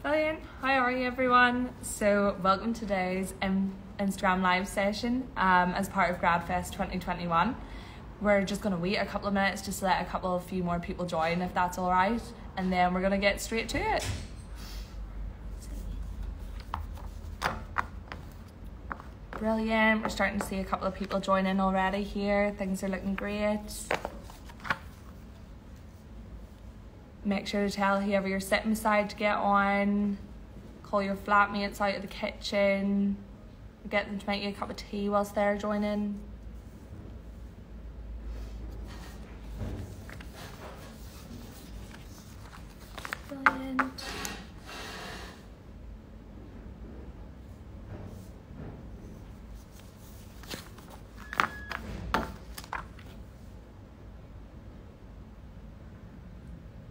Brilliant. How are you, everyone? So welcome to today's Instagram live session as part of GradFest 2021. We're just going to wait a couple of minutes just to let a few more people join, if that's all right, and then we're going to get straight to it. Brilliant. We're starting to see a couple of people join in already here. Things are looking great. Make sure to tell whoever you're sitting beside to get on. Call your flatmates out of the kitchen. Get them to make you a cup of tea whilst they're joining. Brilliant.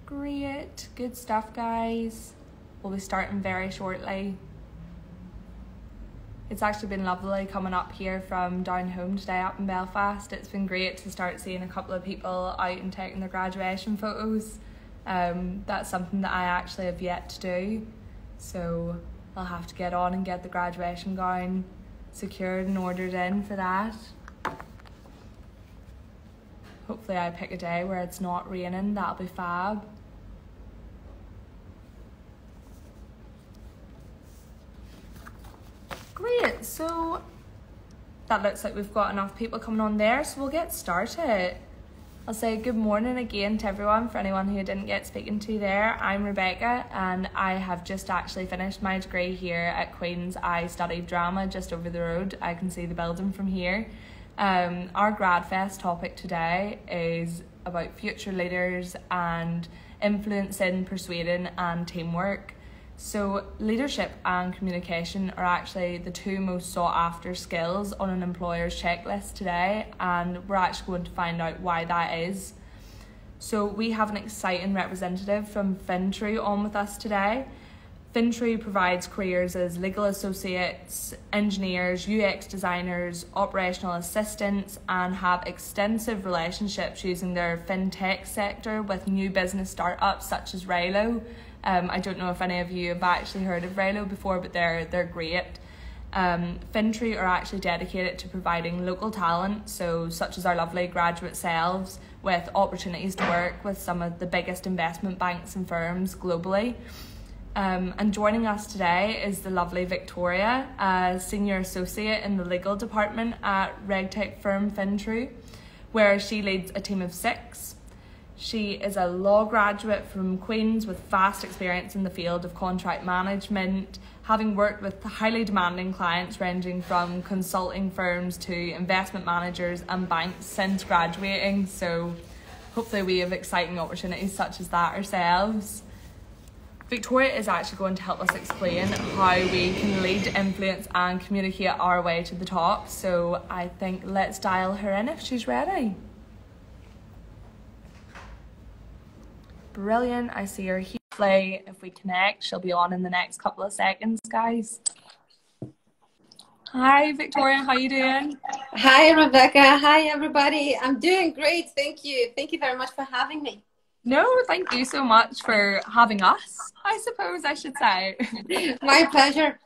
Great, good stuff, guys. We'll be starting very shortly. It's actually been lovely coming up here from down home today up in Belfast. It's been great to start seeing a couple of people out and taking their graduation photos. That's something that I actually have yet to do, so I'll have to get on and get the graduation gown secured and ordered in for that. Hopefully I pick a day where it's not raining, that'll be fab. Great, so that looks like we've got enough people coming on there, so we'll get started. I'll say good morning again to everyone, for anyone who didn't get speaking to there. I'm Rebecca and I have just actually finished my degree here at Queen's. I studied drama just over the road. I can see the building from here. Our GradFest topic today is about future leaders and influencing, persuading and teamwork. So leadership and communication are actually the two most sought after skills on an employer's checklist today, and we're actually going to find out why that is. So we have an exciting representative from FinTrU on with us today. FinTrU provides careers as legal associates, engineers, UX designers, operational assistants, and have extensive relationships using their fintech sector with new business startups such as Raylo. I don't know if any of you have actually heard of Raylo before, but they're great. FinTrU are actually dedicated to providing local talent, so such as our lovely graduate selves, with opportunities to work with some of the biggest investment banks and firms globally. And joining us today is the lovely Viktorija, a senior associate in the legal department at RegTech firm FinTrU, where she leads a team of 6. She is a law graduate from Queen's with vast experience in the field of contract management, having worked with highly demanding clients ranging from consulting firms to investment managers and banks since graduating. So hopefully we have exciting opportunities such as that ourselves. Viktorija is actually going to help us explain how we can lead, influence and communicate our way to the top. So I think let's dial her in if she's ready. Brilliant, I see her here. If we connect, she'll be on in the next couple of seconds, guys. Hi Viktorija, how you doing? Hi Rebecca, hi everybody. I'm doing great, thank you. Thank you very much for having me. No, thank you so much for having us, I suppose I should say. My pleasure.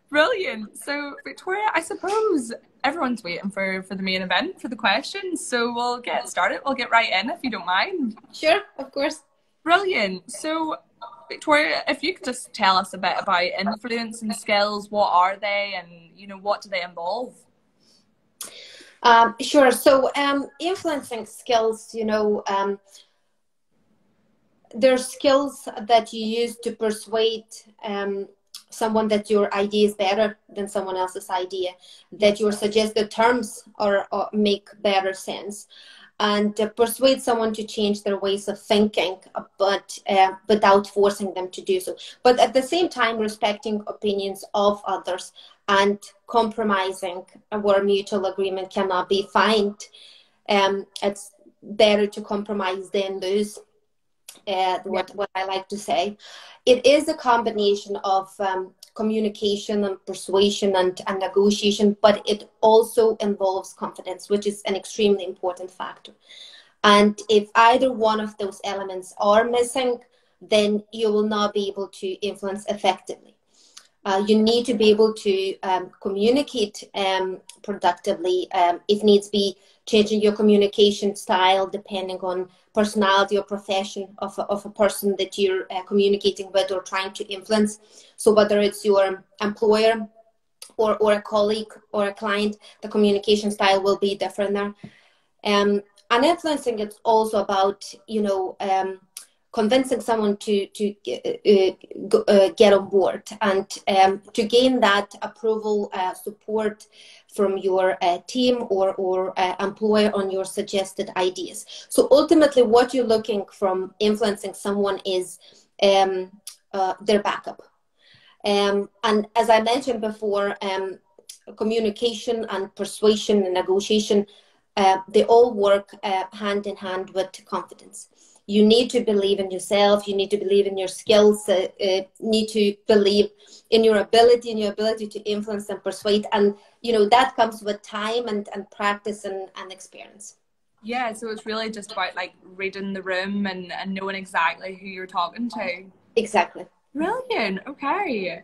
Brilliant. So Viktorija, I suppose everyone's waiting for the main event, for the questions. So we'll get started. We'll get right in if you don't mind. Sure, of course. Brilliant. So Viktorija, if you could just tell us a bit about influence and skills, what are they and what do they involve? Sure. So influencing skills, they're skills that you use to persuade someone that your idea is better than someone else's idea, that your suggested terms or make better sense, and persuade someone to change their ways of thinking, but without forcing them to do so. But at the same time, respecting opinions of others and compromising where mutual agreement cannot be found. It's better to compromise than lose. What I like to say. It is a combination of communication and persuasion and negotiation, but it also involves confidence, which is an extremely important factor. And if either one of those elements are missing, then you will not be able to influence effectively. You need to be able to communicate productively, if needs be, changing your communication style depending on personality or profession of a person that you're communicating with or trying to influence. So whether it's your employer or a colleague or a client, the communication style will be different there. And influencing, it's also about, convincing someone to get on board, and to gain that approval, support from your team or employer on your suggested ideas. So ultimately, what you're looking from influencing someone is their backup. And as I mentioned before, communication and persuasion and negotiation, they all work hand in hand with confidence. You need to believe in yourself. You need to believe in your skills. Need to believe in your ability to influence and persuade. And, that comes with time and practice and experience. Yeah, so it's really just about like reading the room and knowing exactly who you're talking to. Exactly. Brilliant. Okay.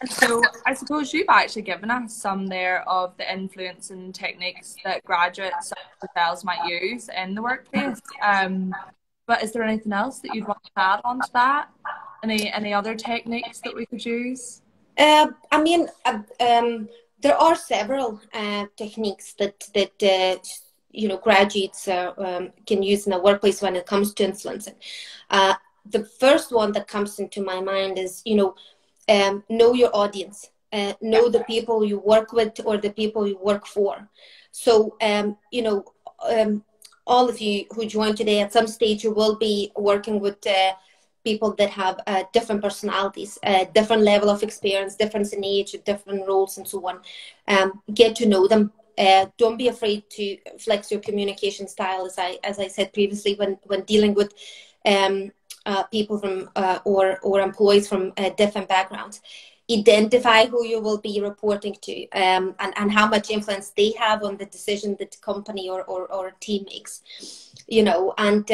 And so I suppose you've actually given us some there of the influencing techniques that graduates such as ourselves might use in the workplace. But is there anything else that you'd want to add on to that? Any other techniques that we could use? There are several techniques that graduates can use in the workplace when it comes to influencing. The first one that comes into my mind is, know your audience, know the people you work with or the people you work for. So, all of you who joined today, at some stage you will be working with people that have different personalities, different level of experience, difference in age, different roles, and so on. Get to know them. Don't be afraid to flex your communication style, as I said previously, when dealing with people from or employees from different backgrounds. Identify who you will be reporting to, and how much influence they have on the decision that the company or team makes, and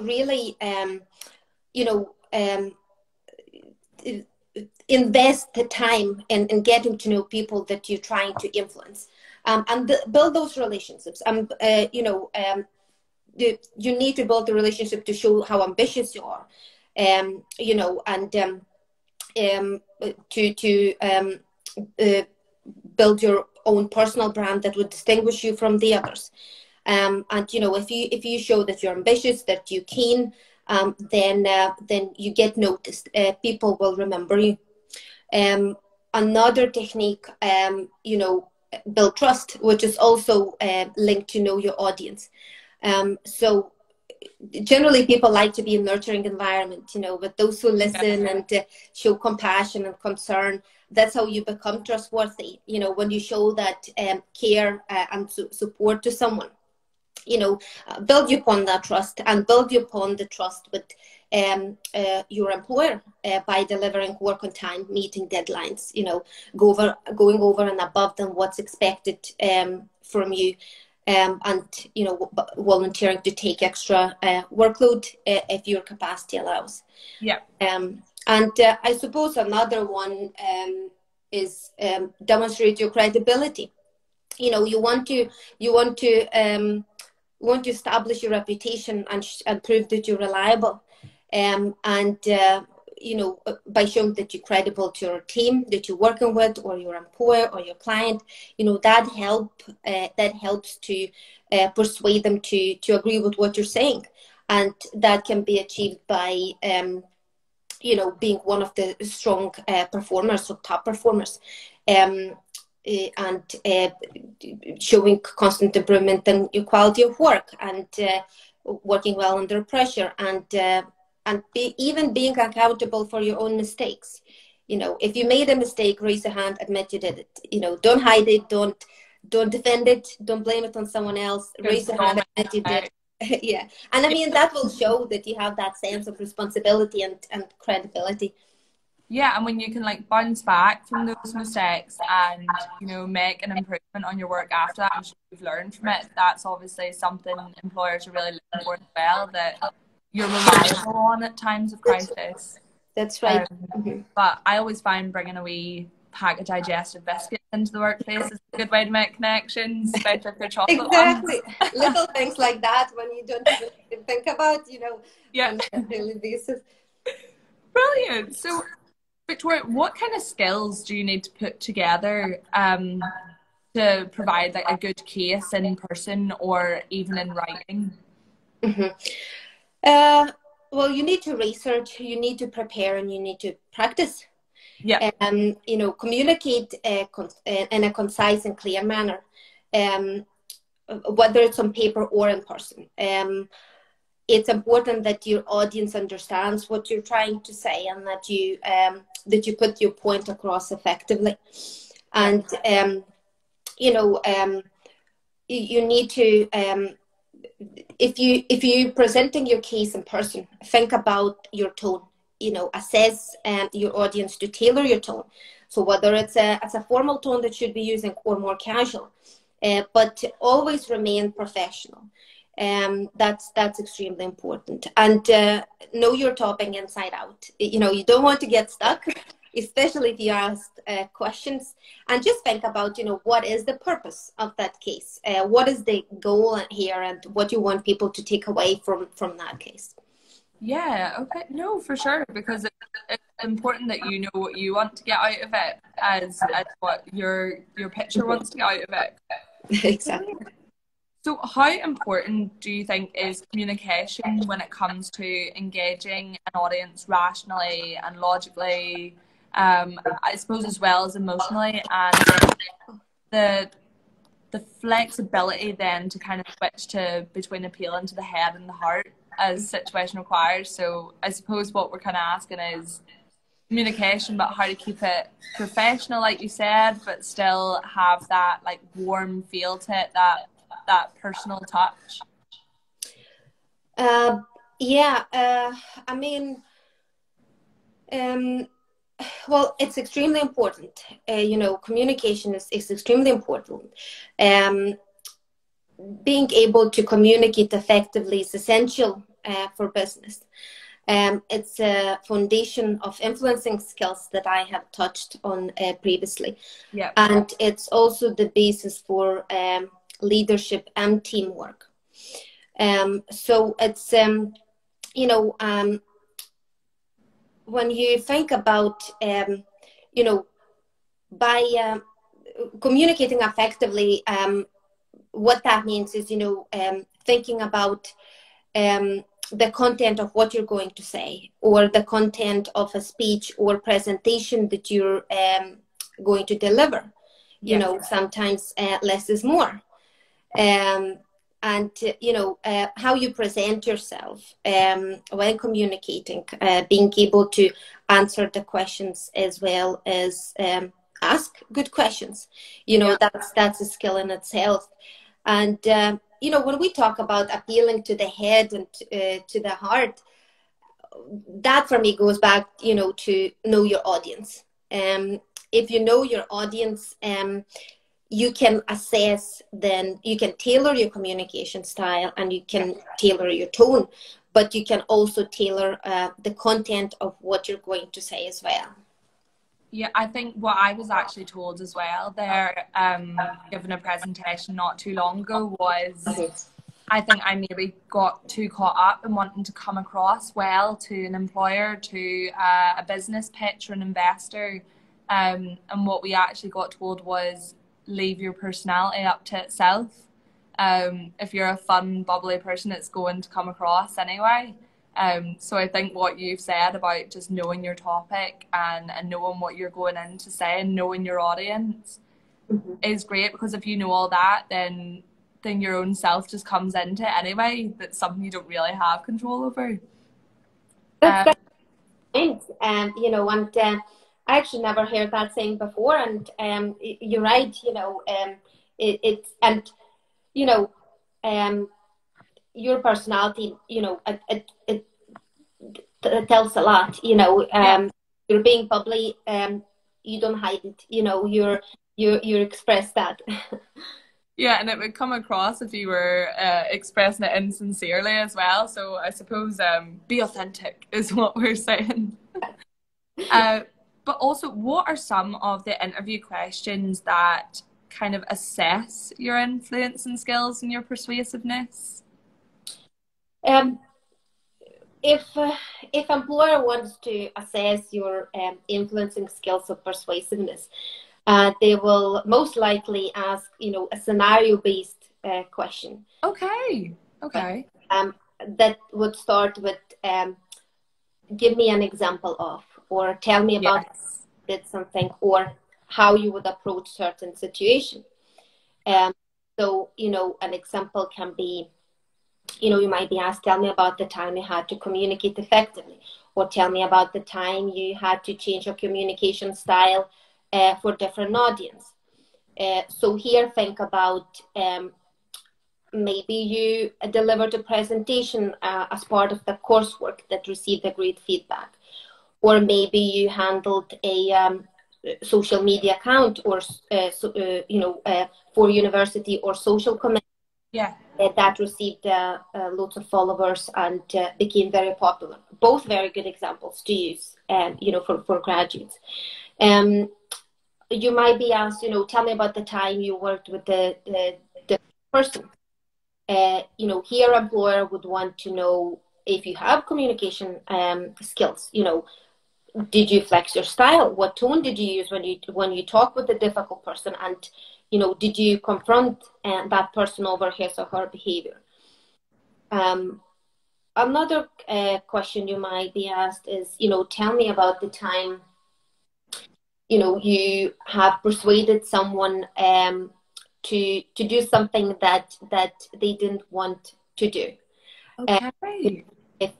really, invest the time in getting to know people that you're trying to influence, and build those relationships. You need to build the relationship to show how ambitious you are, to build your own personal brand that would distinguish you from the others. If you show that you're ambitious, that you're keen, then you get noticed. People will remember you. Another technique, build trust, which is also linked to know your audience. So generally people like to be in a nurturing environment, with those who listen and show compassion and concern. That's how you become trustworthy, when you show that care and support to someone. Build upon that trust, and build upon the trust with your employer by delivering work on time, meeting deadlines, going over and above than what's expected from you. And volunteering to take extra workload if your capacity allows. Yeah. And I suppose another one is demonstrate your credibility. You want to establish your reputation and prove that you're reliable. By showing that you're credible to your team that you're working with, or your employer or your client, that helps to persuade them to agree with what you're saying. And that can be achieved by, being one of the strong performers or top performers, and showing constant improvement in your quality of work, and working well under pressure, and even being accountable for your own mistakes. If you made a mistake, raise your hand, admit you did it. Don't hide it, don't defend it, don't blame it on someone else. Raise your hand, admit you did it. Yeah. And that will show that you have that sense of responsibility and credibility. Yeah, and when you can bounce back from those mistakes and make an improvement on your work after that, and you've learned from it, that's obviously something employers are really looking for as well. That you're reliable on at times of crisis. That's right. But I always find bringing a wee pack of digestive biscuits into the workplace is a good way to make connections, especially if they're chocolate Exactly. ones. Little things like that when you don't even think about, you know, on a daily basis. Brilliant. So, Viktorija, what kind of skills do you need to put together to provide like a good case in person or even in writing? Well, you need to research, you need to prepare, and you need to practice. Yeah. You know, communicate in a concise and clear manner, whether it's on paper or in person. It's important that your audience understands what you're trying to say, and that you put your point across effectively. And you know, you need to if you're presenting your case in person, think about your tone. You know, assess your audience to tailor your tone. So whether it's a formal tone that should be using or more casual, but always remain professional. That's extremely important. And know your topic inside out. You know, you don't want to get stuck, especially if you ask questions. And just think about, you know, what is the purpose of that case? What is the goal here, and what you want people to take away from that case? Yeah, okay. No, for sure, because it's important that you know what you want to get out of it as what your pitcher wants to get out of it. Exactly. So how important do you think is communication when it comes to engaging an audience rationally and logically, I suppose as well as emotionally, and the flexibility then to kind of switch to between appealing to the head and the heart as situation requires? So I suppose what we're kind of asking is communication, but how to keep it professional, like you said, but still have that like warm feel to it, that personal touch. I mean, well, it's extremely important. You know, communication is extremely important. Being able to communicate effectively is essential for business. It's a foundation of influencing skills that I have touched on previously. Yeah. And it's also the basis for leadership and teamwork. So it's, you know, when you think about, you know, by communicating effectively, what that means is, you know, thinking about the content of what you're going to say, or the content of a speech or presentation that you're going to deliver. You know, sometimes less is more. And, you know, how you present yourself when communicating, being able to answer the questions as well as ask good questions. You know, that's a skill in itself. And, you know, when we talk about appealing to the head and to the heart, that for me goes back, you know, to know your audience. If you know your audience, you can assess, then you can tailor your communication style, and you can tailor your tone, but you can also tailor the content of what you're going to say as well. Yeah, I think what I was actually told as well there, given a presentation not too long ago, was I think I maybe got too caught up in wanting to come across well to an employer, to a business pitch or an investor. And what we actually got told was leave your personality up to itself. If you're a fun, bubbly person, it's going to come across anyway. So I think what you've said about just knowing your topic and knowing what you're going in to say and knowing your audience is great, because if you know all that, then your own self just comes into it anyway. That's something you don't really have control over. That's you know, and I actually never heard that saying before, and you're right. You know, it's and you know, your personality, you know, it tells a lot. You know, you're being bubbly, you don't hide it. You know, you express that. Yeah, and it would come across if you were expressing it insincerely as well. So I suppose be authentic is what we're saying. Uh, but also, what are some of the interview questions that kind of assess your influence and skills and your persuasiveness? Um, if employer wants to assess your influencing skills or persuasiveness, they will most likely ask, a scenario-based question. Okay. That would start with give me an example of, or tell me about did something, or how you would approach certain situation. So, an example can be, you might be asked, tell me about the time you had to communicate effectively, or tell me about the time you had to change your communication style for different audience. So here, think about maybe you delivered a presentation as part of the coursework that received a great feedback, or maybe you handled a social media account, or for university or social committee. Yeah. That received lots of followers and became very popular. Both very good examples to use, for graduates. You might be asked, tell me about the time you worked with the person. Here employer would want to know if you have communication skills. Did you flex your style? What tone did you use when you talk with a difficult person? And did you confront that person over his or her behavior? Another question you might be asked is, tell me about the time, you have persuaded someone to do something that they didn't want to do. Okay. If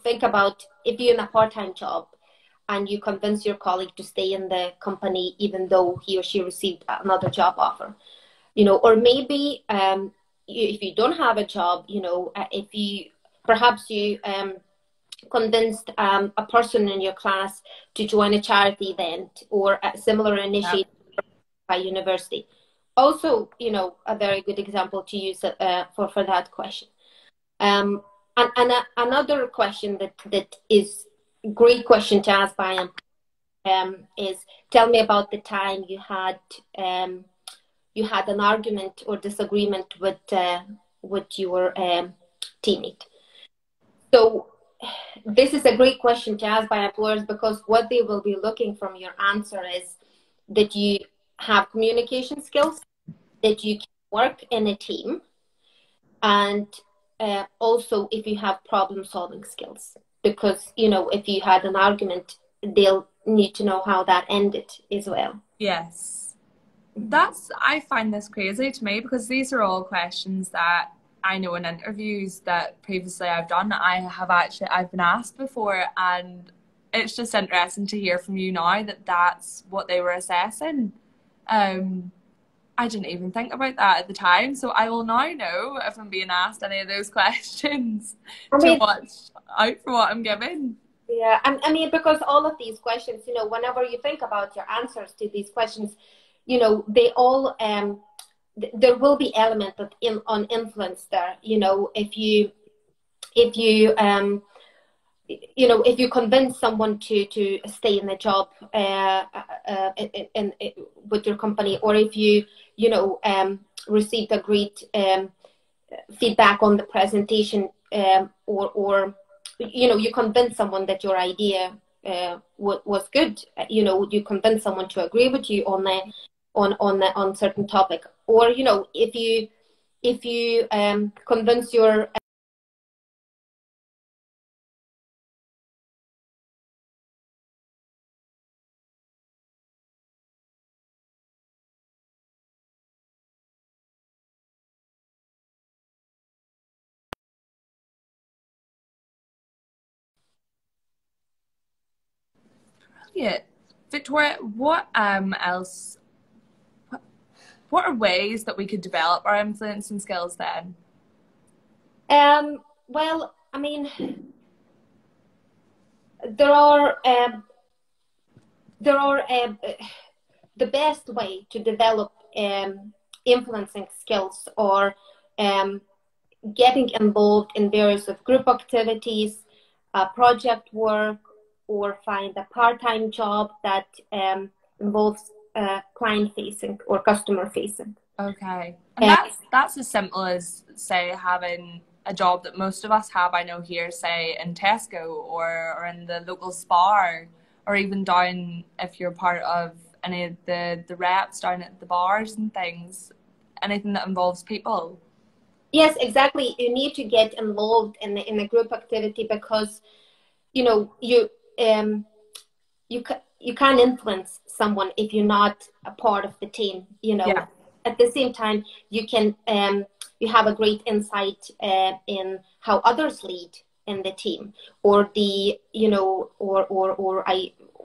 think about if you're in a part-time job and you convince your colleague to stay in the company even though he or she received another job offer, or maybe if you don't have a job, if you perhaps you convinced a person in your class to join a charity event or a similar initiative by university. Also, a very good example to use for that question. And another question that is a great question to ask by is, tell me about the time you had an argument or disagreement with your teammate. So this is a great question to ask by employers, because what they will be looking from your answer is that you have communication skills, that you can work in a team, and also if you have problem solving skills, because if you had an argument, they'll need to know how that ended as well. Yes. I find this crazy to me, because these are all questions that I know in interviews that previously I've done, I've been asked before, and it's just interesting to hear from you now that that's what they were assessing. I didn't even think about that at the time, so I will now know if I'm being asked any of those questions to watch out for what I'm giving. Yeah, I mean, because all of these questions, whenever you think about your answers to these questions, they all there will be element of on influence there. If you convince someone to stay in the job with your company, or if you received a great feedback on the presentation, or you convince someone that your idea was good, you convince someone to agree with you on certain topic, or if you convince your Yeah, Victoria, what else? What are ways that we could develop our influence and skills then? Well, I mean, there are the best way to develop influencing skills, or getting involved in various of group activities, project work, or find a part-time job that involves client-facing or customer-facing. Okay. And that's as simple as, say, having a job that most of us have, I know here, say, in Tesco or in the local spa, or even down, if you're part of any of the reps down at the bars and things, anything that involves people. Yes, exactly. You need to get involved in a group activity, because you can't influence someone if you're not a part of the team. Yeah. At the same time, you can you have a great insight in how others lead in the team, or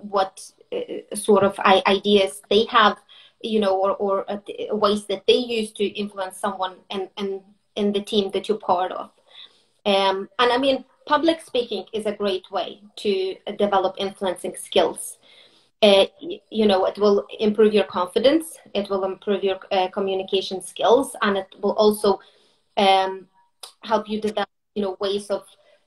what sort of ideas they have, or ways that they use to influence someone in the team that you're part of. And I mean, public speaking is a great way to develop influencing skills. It will improve your confidence, it will improve your communication skills, and it will also help you develop,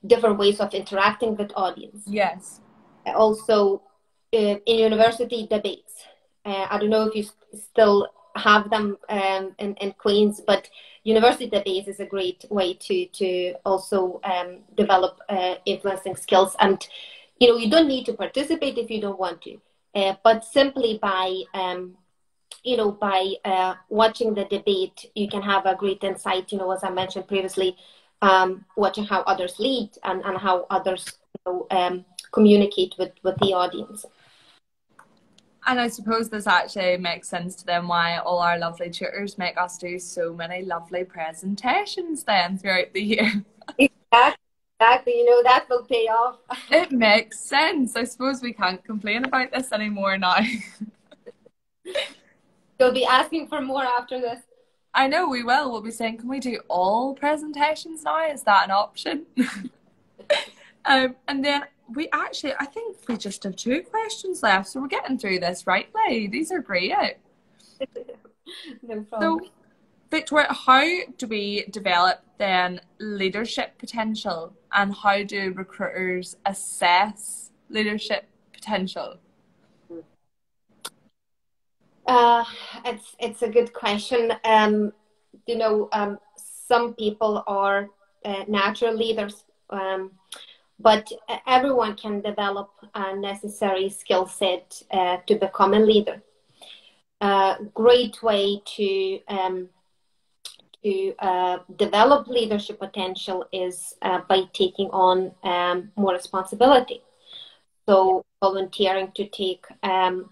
different ways of interacting with audience. Yes. Also, in university debates, I don't know if you still have them in Queens, but university debates is a great way to also develop influencing skills. And you don't need to participate if you don't want to, but simply by watching the debate, you can have a great insight, as I mentioned previously, watching how others lead and how others communicate with the audience. And I suppose this actually makes sense to them why all our lovely tutors make us do so many lovely presentations then throughout the year. Exactly. That will pay off. It makes sense. I suppose we can't complain about this anymore now. You'll be asking for more after this. I know we will. We'll be saying, can we do all presentations now? Is that an option? And then I think we just have 2 questions left, so we're getting through this rightly. These are great. No problem. So, Viktorija, how do we develop then leadership potential, and how do recruiters assess leadership potential? It's a good question. Some people are natural leaders, but everyone can develop a necessary skill set to become a leader. Great way to develop leadership potential is by taking on more responsibility. So volunteering to take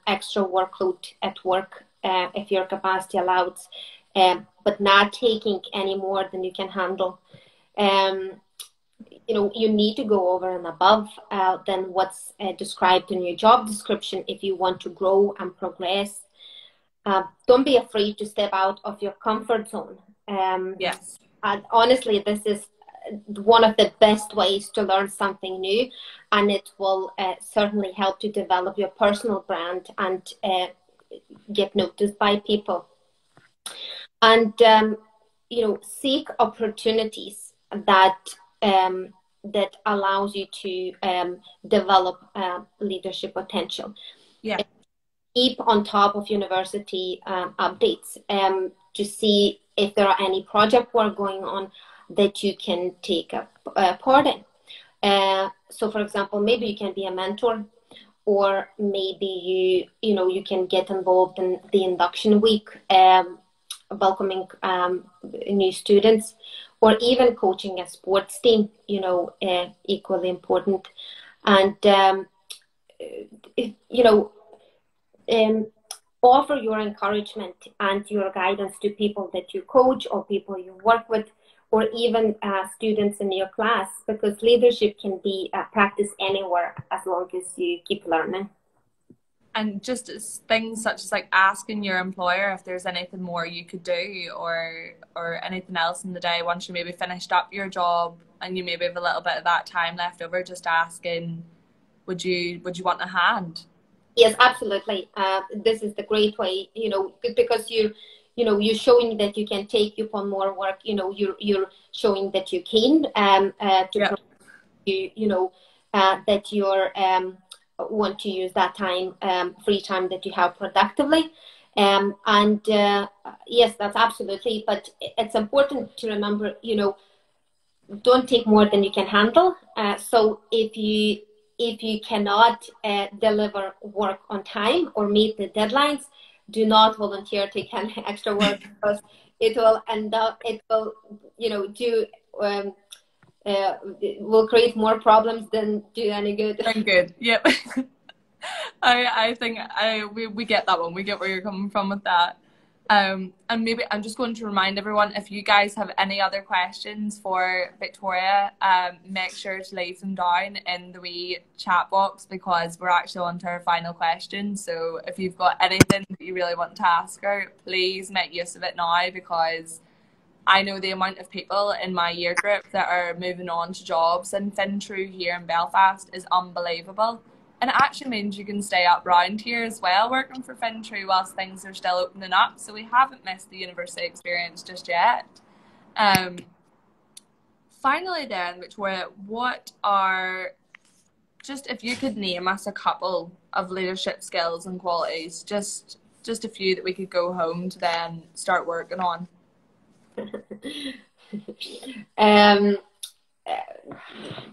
extra workload at work if your capacity allows, but not taking any more than you can handle. You need to go over and above than what's described in your job description if you want to grow and progress. Don't be afraid to step out of your comfort zone. Yes. And honestly, this is one of the best ways to learn something new, and it will certainly help to develop your personal brand and get noticed by people. And seek opportunities that allows you to develop leadership potential. Yeah. Keep on top of university updates to see if there are any project work going on that you can take a part in. So, for example, maybe you can be a mentor, or maybe you can get involved in the induction week, welcoming new students, or even coaching a sports team. Equally important. And offer your encouragement and your guidance to people that you coach or people you work with, or even students in your class, because leadership can be practiced anywhere as long as you keep learning. And just things such as like asking your employer if there's anything more you could do, or anything else in the day once you maybe finished up your job and you maybe have a little bit of that time left over, just asking, would you want a hand? Yes, absolutely. This is the great way, because you're showing that you can take upon more work. You're showing that you can Yeah. that you're want to use that time, free time that you have productively. And yes, that's absolutely. But it's important to remember, don't take more than you can handle. So if you cannot deliver work on time or meet the deadlines, do not volunteer to take any extra work, because it will end up, it will, do um, will create more problems than do any good. And good. Yep. I think we get that one. We get where you're coming from with that. And maybe I'm just going to remind everyone, if you guys have any other questions for Viktorija, make sure to leave them down in the wee chat box, because we're actually on to our final question. So if you've got anything that you really want to ask her, please make use of it now, because I know the amount of people in my year group that are moving on to jobs in FinTrU here in Belfast is unbelievable. And it actually means you can stay up round here as well, working for FinTrU whilst things are still opening up. So we haven't missed the university experience just yet. Finally then, Viktorija, what are, just if you could name us a couple of leadership skills and qualities, just a few that we could go home to then start working on.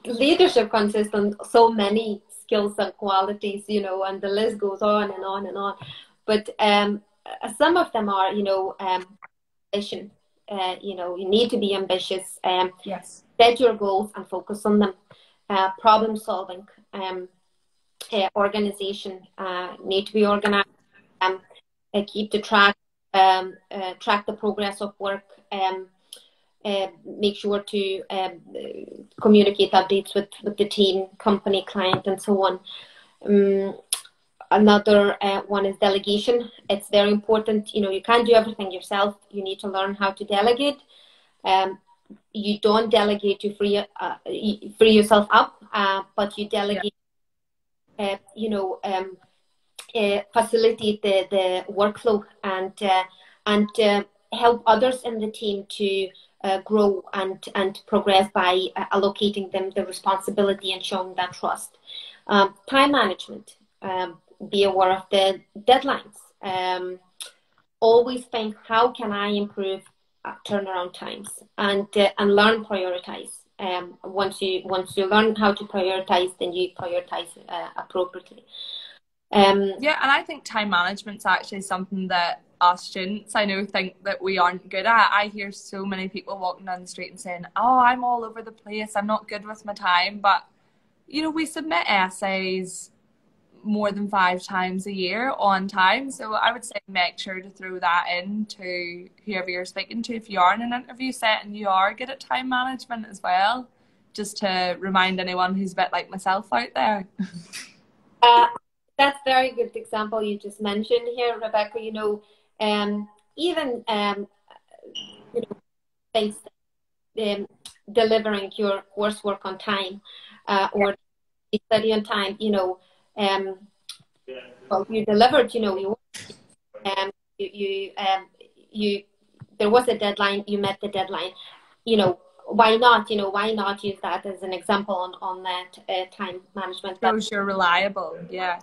Leadership consists of so many skills and qualities, and the list goes on and on and on. But some of them are, ambition. You need to be ambitious. Yes. Set your goals and focus on them. Problem solving. Organization. Need to be organized. Keep the track the progress of work. Make sure to communicate updates with the team, company, client, and so on. Another one is delegation. It's very important. You can't do everything yourself. You need to learn how to delegate. You don't delegate to free yourself up, but you delegate. Yeah. Facilitate the workflow and help others in the team to grow and progress by allocating them the responsibility and showing that trust. Time management. Be aware of the deadlines. Always think, how can I improve turnaround times, and learn prioritize. Once you learn how to prioritize, then you prioritize appropriately. Yeah, and I think time management's actually something that us students, I know, think that we aren't good at. I hear so many people walking down the street and saying, oh, I'm all over the place, I'm not good with my time. But, we submit essays more than 5 times a year on time. So I would say make sure to throw that in to whoever you're speaking to if you are in an interview set and you are good at time management as well, just to remind anyone who's a bit like myself out there. That's a very good example you just mentioned here, Rebecca. Even things, delivering your coursework on time, or study on time. Well, you delivered. There was a deadline. You met the deadline. Why not? Why not use that as an example on that time management? Shows you're reliable. Yeah.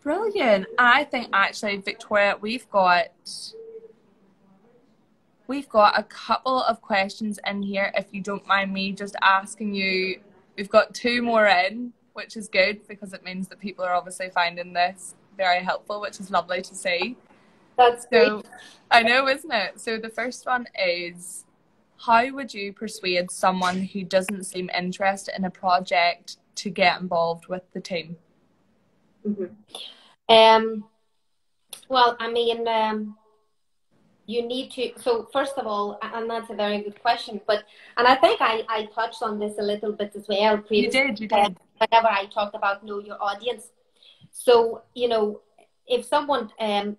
Brilliant. I think actually, Viktorija, we've got a couple of questions in here, if you don't mind me just asking you. We've got 2 more in, which is good because it means that people are obviously finding this very helpful, which is lovely to see. That's so great. I know, isn't it? So the first one is, how would you persuade someone who doesn't seem interested in a project to get involved with the team? Mm-hmm. Well, I mean, you need to, so first of all, and that's a very good question, and I think I touched on this a little bit as well previously. You did. Whenever I talked about know your audience. So, if someone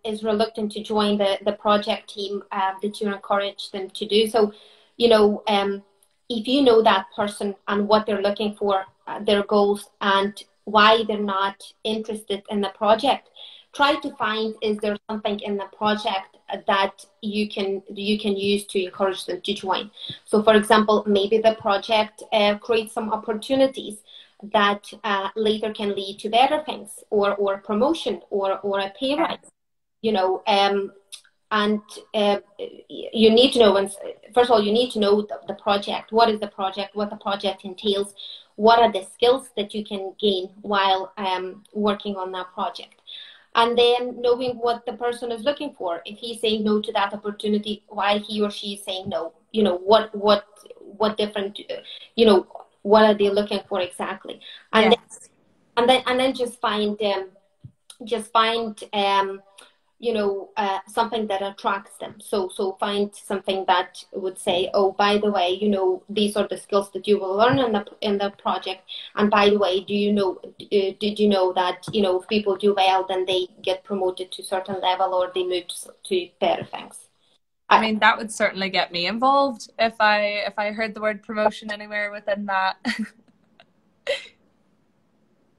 is reluctant to join the project team, that you encourage them to do so. If you know that person and what they're looking for, their goals, and why they're not interested in the project. Try to find, is there something in the project that you can use to encourage them to join. So for example, maybe the project creates some opportunities that later can lead to better things, or promotion, or a pay rise, you know. And you need to know, first of all, you need to know the project. What is the project? What the project entails? What are the skills that you can gain while working on that project? And then knowing what the person is looking for. If he's saying no to that opportunity, why he or she is saying no? You know, what different, you know, what are they looking for exactly? And yes. then just find you know, something that attracts them. So find something that would say, oh, by the way, you know, these are the skills that you will learn in the project. And by the way, did you know that, you know, if people do well, then they get promoted to a certain level, or they move to better things. I mean, that would certainly get me involved if I heard the word promotion anywhere within that.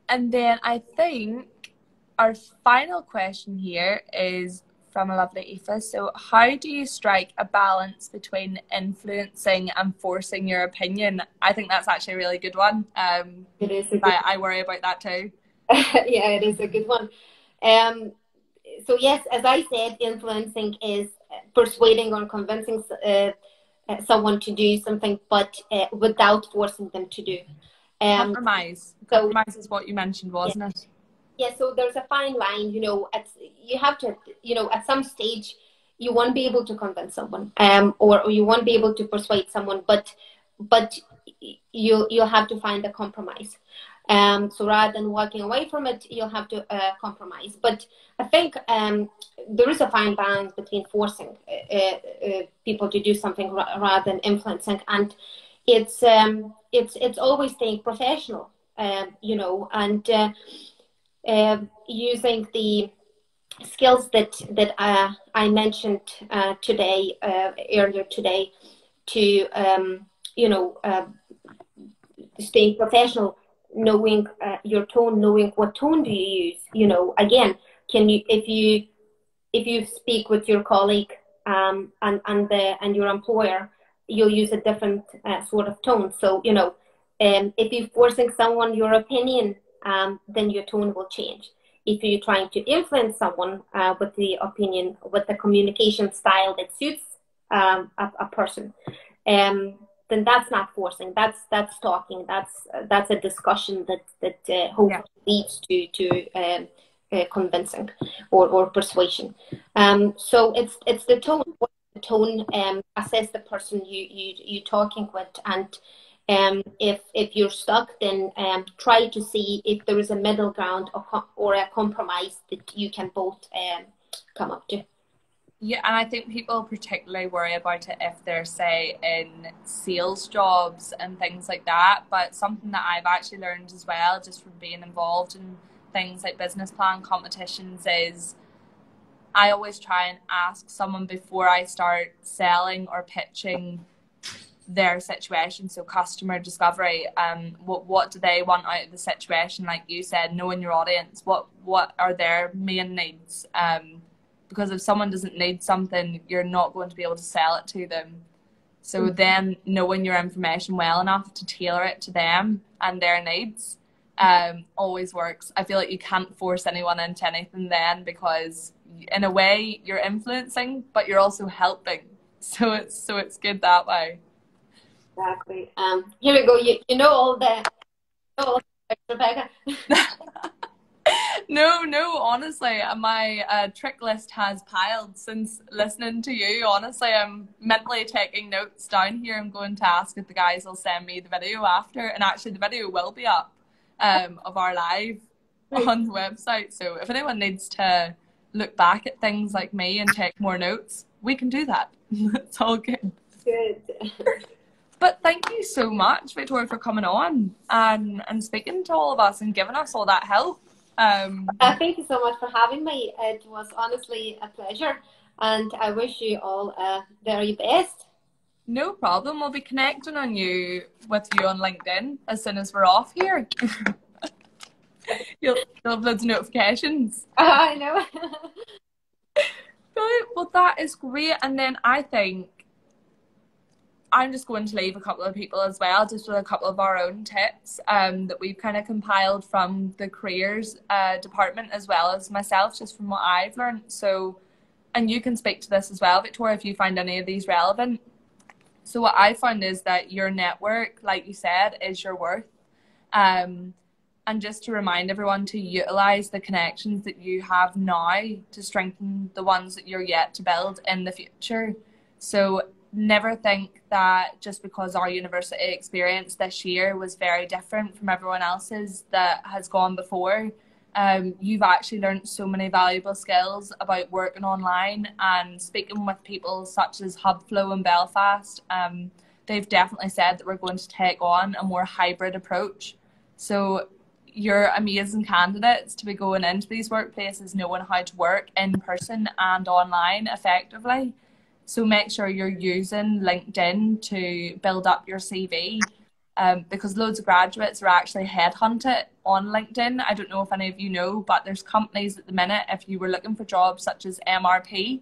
And then I think our final question here is from a lovely Aoife. So how do you strike a balance between influencing and forcing your opinion? I think that's actually a really good one. It is a good I worry about that too. Yeah, it is a good one. So yes, as I said, influencing is persuading or convincing someone to do something, but without forcing them to do. Compromise. Compromise is what you mentioned, wasn't it? Yeah, so there's a fine line, you know. You have to, you know, at some stage, you won't be able to convince someone, or you won't be able to persuade someone, but you'll have to find a compromise. So rather than walking away from it, you'll have to compromise. But I think there is a fine balance between forcing people to do something rather than influencing, and it's always staying professional, you know, and using the skills that I mentioned earlier today to you know, staying professional, knowing your tone, knowing what tone do you use. You know, again, can you, if you speak with your colleague and your employer, you'll use a different sort of tone. So, you know, if you're forcing someone your opinion, then your tone will change. If you're trying to influence someone with the opinion, with the communication style that suits a person, then that's not forcing. That's talking. That's a discussion that hopefully leads to convincing or persuasion. So it's the tone. What the tone, assess the person you're talking with, and if you're stuck, then try to see if there is a middle ground or a compromise that you can both come up to. Yeah, and I think people particularly worry about it if they're, say, in sales jobs and things like that. But something that I've actually learned as well, just from being involved in things like business plan competitions, is I always try and ask someone before I start selling or pitching their situation. So customer discovery, what do they want out of the situation? Like you said, knowing your audience, what are their main needs? Because if someone doesn't need something, you're not going to be able to sell it to them. So then knowing your information well enough to tailor it to them and their needs always works. I feel like you can't force anyone into anything then, because in a way you're influencing, but you're also helping. So it's good that way. Exactly. Here we go. You know all the Rebecca. No, honestly, my trick list has piled since listening to you. Honestly, I'm mentally taking notes down here. I'm going to ask if the guys will send me the video after, and actually the video will be up of our live on the website. So if anyone needs to look back at things like me and take more notes, we can do that. It's all good. Good. But thank you so much, Viktorija, for coming on and speaking to all of us and giving us all that help. Thank you so much for having me. It was honestly a pleasure, and I wish you all very best. No problem. We'll be connecting with you on LinkedIn as soon as we're off here. You'll have loads of notifications. I know. Brilliant. Well, that is great. And then I think I'm just going to leave a couple of people as well, just with a couple of our own tips that we've kind of compiled from the careers department, as well as myself, just from what I've learned. So, and you can speak to this as well, Viktorija, if you find any of these relevant. So what I found is that your network, like you said, is your worth. And just to remind everyone to utilize the connections that you have now to strengthen the ones that you're yet to build in the future. So never think that just because our university experience this year was very different from everyone else's that has gone before, you've actually learned so many valuable skills about working online and speaking with people such as Hubflow in Belfast. They've definitely said that we're going to take on a more hybrid approach. So you're amazing candidates to be going into these workplaces knowing how to work in person and online effectively. So make sure you're using LinkedIn to build up your CV, because loads of graduates are actually headhunted on LinkedIn. I don't know if any of you know, but there's companies at the minute, if you were looking for jobs such as MRP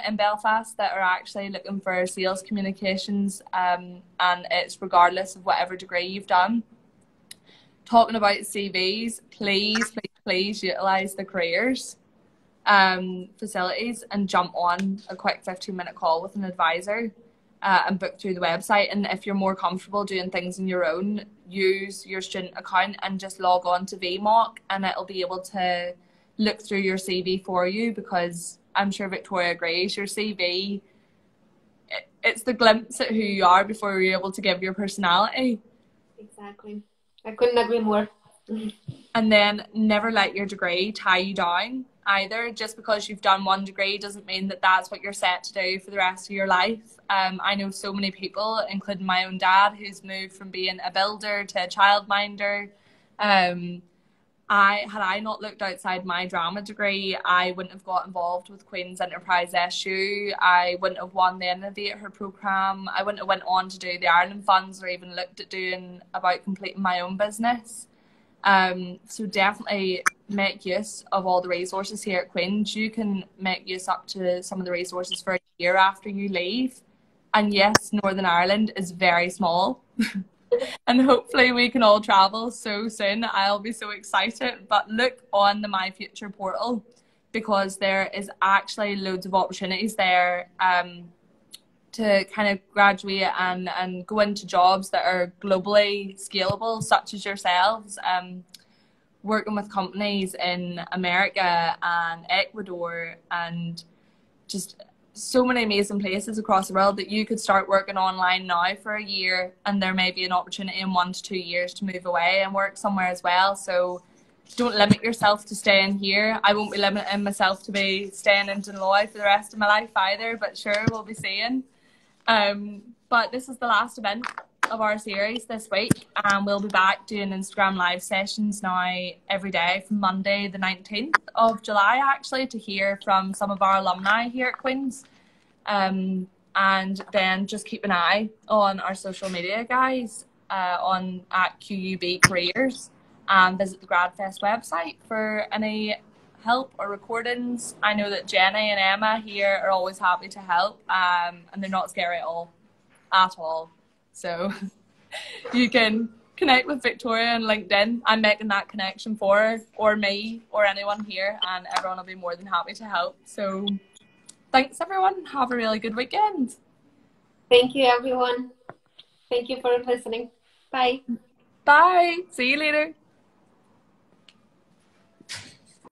in Belfast, that are actually looking for sales communications, and it's regardless of whatever degree you've done. Talking about CVs, please utilise the careers facilities and jump on a quick 15-minute call with an advisor and book through the website. And if you're more comfortable doing things on your own, use your student account and just log on to VMock, and it'll be able to look through your CV for you, because I'm sure Viktorija agrees, your CV, it's the glimpse at who you are before you're able to give your personality. Exactly. I couldn't agree more. And then never let your degree tie you down either. Just because you've done one degree doesn't mean that that's what you're set to do for the rest of your life. I know so many people, including my own dad, who's moved from being a builder to a childminder. Had I not looked outside my drama degree, I wouldn't have got involved with Queen's Enterprise SU. I wouldn't have won the Innovator programme. I wouldn't have went on to do the Ireland Funds, or even looked at completing my own business. So definitely make use of all the resources here at Queen's. You can make use up to some of the resources for a year after you leave. And yes, Northern Ireland is very small. And hopefully we can all travel so soon. I'll be so excited. But look on the My Future portal, because there is actually loads of opportunities there to kind of graduate and go into jobs that are globally scalable, such as yourselves, working with companies in America and Ecuador, and just so many amazing places across the world that you could start working online now for a year, and there may be an opportunity in 1 to 2 years to move away and work somewhere as well. So don't limit yourself to staying here. I won't be limiting myself to be staying in Dunloy for the rest of my life either, but sure, we'll be seeing. But this is the last event of our series this week, and we'll be back doing Instagram live sessions now every day from Monday the 19th of July, actually, to hear from some of our alumni here at Queen's. And then just keep an eye on our social media, guys, at QUB Careers, and visit the GradFest website for any help or recordings. I know that Jenny and Emma here are always happy to help, and they're not scary at all. So you can connect with Viktorija on LinkedIn. I'm making that connection for her, or me, or anyone here, and everyone will be more than happy to help. So thanks, everyone. Have a really good weekend. Thank you, everyone. Thank you for listening. Bye. Bye. See you later.